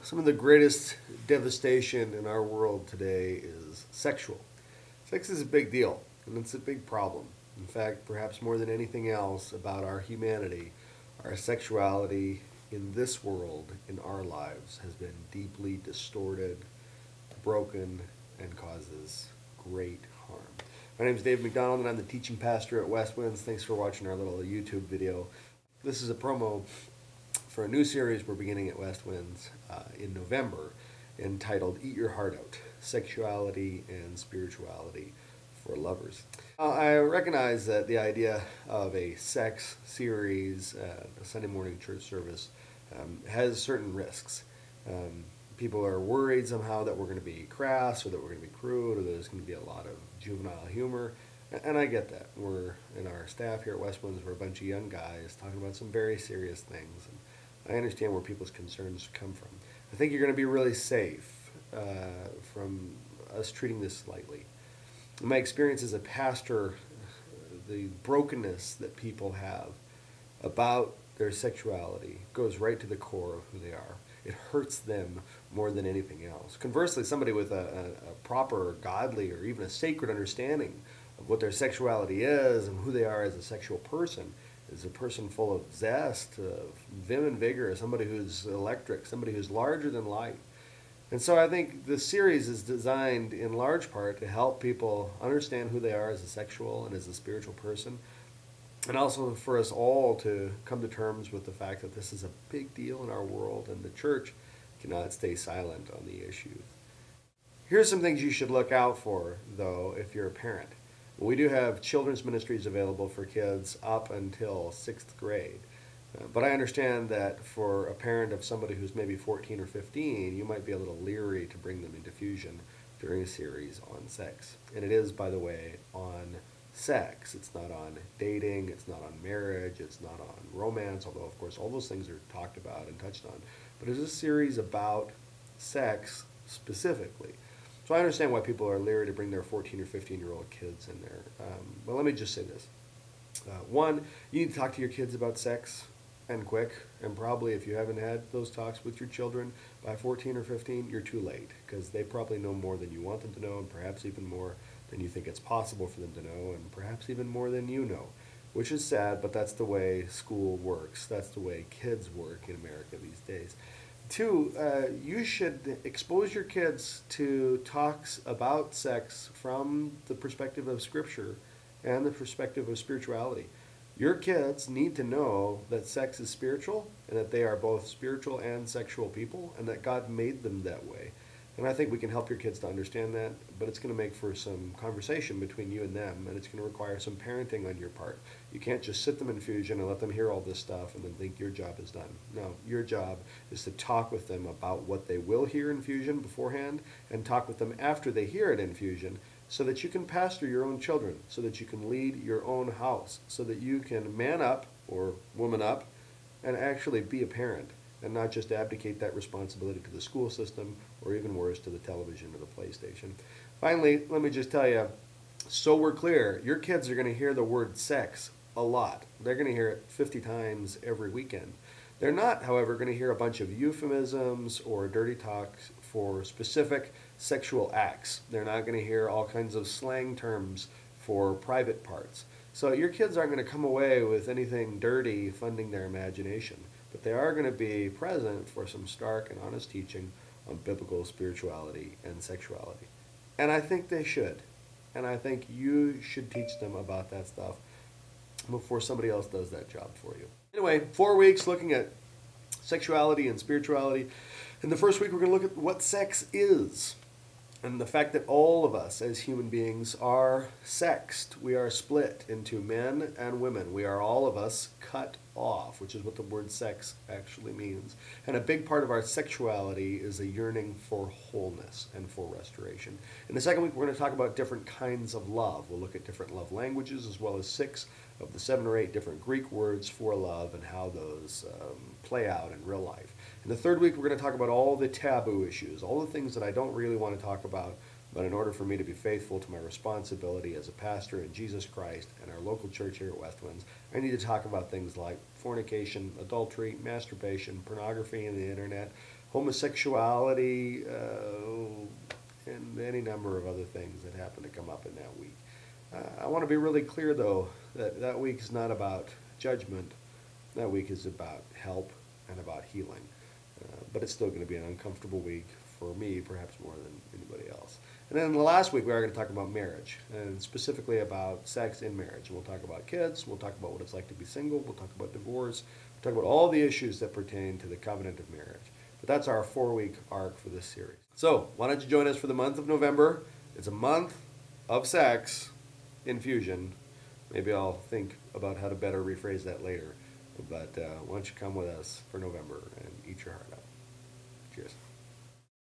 Some of the greatest devastation in our world today is sexual. Sex is a big deal, and it's a big problem. In fact, perhaps more than anything else about our humanity, our sexuality in this world, in our lives, has been deeply distorted, broken, and causes great harm. My name is Dave McDonald, and I'm the teaching pastor at West Winds. Thanks for watching our little YouTube video. This is a promo for a new series we're beginning at West Winds in November, entitled Eat Your Heart Out, Sexuality and Spirituality for Lovers. I recognize that the idea of a sex series, a Sunday morning church service, has certain risks. People are worried somehow that we're going to be crass, or that we're going to be crude, or there's going to be a lot of juvenile humor. And I get that. We're, in our staff here at West Winds, we're a bunch of young guys talking about some very serious things. And I understand where people's concerns come from. I think you're going to be really safe from us treating this lightly. In my experience as a pastor, the brokenness that people have about their sexuality goes right to the core of who they are. It hurts them more than anything else. Conversely, somebody with a proper, godly, or even a sacred understanding of what their sexuality is and who they are as a sexual person is a person full of zest, of vim and vigor, somebody who's electric, somebody who's larger than life. And so I think this series is designed in large part to help people understand who they are as a sexual and as a spiritual person, and also for us all to come to terms with the fact that this is a big deal in our world, and the church cannot stay silent on the issue. Here's some things you should look out for, though, if you're a parent. We do have children's ministries available for kids up until 6th grade. But I understand that for a parent of somebody who's maybe 14 or 15, you might be a little leery to bring them into Fusion during a series on sex. And it is, by the way, on sex. It's not on dating, it's not on marriage, it's not on romance, although of course all those things are talked about and touched on. But it's a series about sex specifically. So I understand why people are leery to bring their 14 or 15-year-old kids in there. But let me just say this. One, you need to talk to your kids about sex, and quick. And probably if you haven't had those talks with your children by 14 or 15, you're too late, because they probably know more than you want them to know, and perhaps even more than you think it's possible for them to know, and perhaps even more than you know, which is sad, but that's the way school works. That's the way kids work in America these days. Two, you should expose your kids to talks about sex from the perspective of Scripture and the perspective of spirituality. Your kids need to know that sex is spiritual, and that they are both spiritual and sexual people, and that God made them that way. And I think we can help your kids to understand that, but it's going to make for some conversation between you and them, and it's going to require some parenting on your part. You can't just sit them in Fusion and let them hear all this stuff and then think your job is done. No, your job is to talk with them about what they will hear in Fusion beforehand, and talk with them after they hear it in Fusion, so that you can pastor your own children, so that you can lead your own house, so that you can man up or woman up and actually be a parent, and not just abdicate that responsibility to the school system, or even worse, to the television or the PlayStation. Finally, let me just tell you, so we're clear, your kids are going to hear the word sex a lot. They're going to hear it 50 times every weekend. They're not, however, going to hear a bunch of euphemisms or dirty talk for specific sexual acts. They're not going to hear all kinds of slang terms for private parts. So your kids aren't going to come away with anything dirty funding their imagination, but they are going to be present for some stark and honest teaching on biblical spirituality and sexuality. And I think they should. And I think you should teach them about that stuff before somebody else does that job for you. Anyway, 4 weeks looking at sexuality and spirituality. In the first week, we're going to look at what sex is, and the fact that all of us as human beings are sexed. We are split into men and women. We are, all of us, cut off, which is what the word sex actually means. And a big part of our sexuality is a yearning for wholeness and for restoration. In the second week, we're going to talk about different kinds of love. We'll look at different love languages, as well as 6 of the 7 or 8 different Greek words for love, and how those play out in real life. In the third week, we're going to talk about all the taboo issues, all the things that I don't really want to talk about, but in order for me to be faithful to my responsibility as a pastor in Jesus Christ and our local church here at West Winds, I need to talk about things like fornication, adultery, masturbation, pornography and the internet, homosexuality, and any number of other things that happen to come up in that week. I want to be really clear, though, that that week is not about judgment. That week is about help and about healing. But it's still going to be an uncomfortable week for me, perhaps more than anybody else. And then the last week, we are going to talk about marriage, and specifically about sex in marriage. We'll talk about kids. We'll talk about what it's like to be single. We'll talk about divorce. We'll talk about all the issues that pertain to the covenant of marriage. But that's our 4-week arc for this series. So why don't you join us for the month of November? It's a month of sex infusion. Maybe I'll think about how to better rephrase that later. But why don't you come with us for November and eat your heart out. Cheers.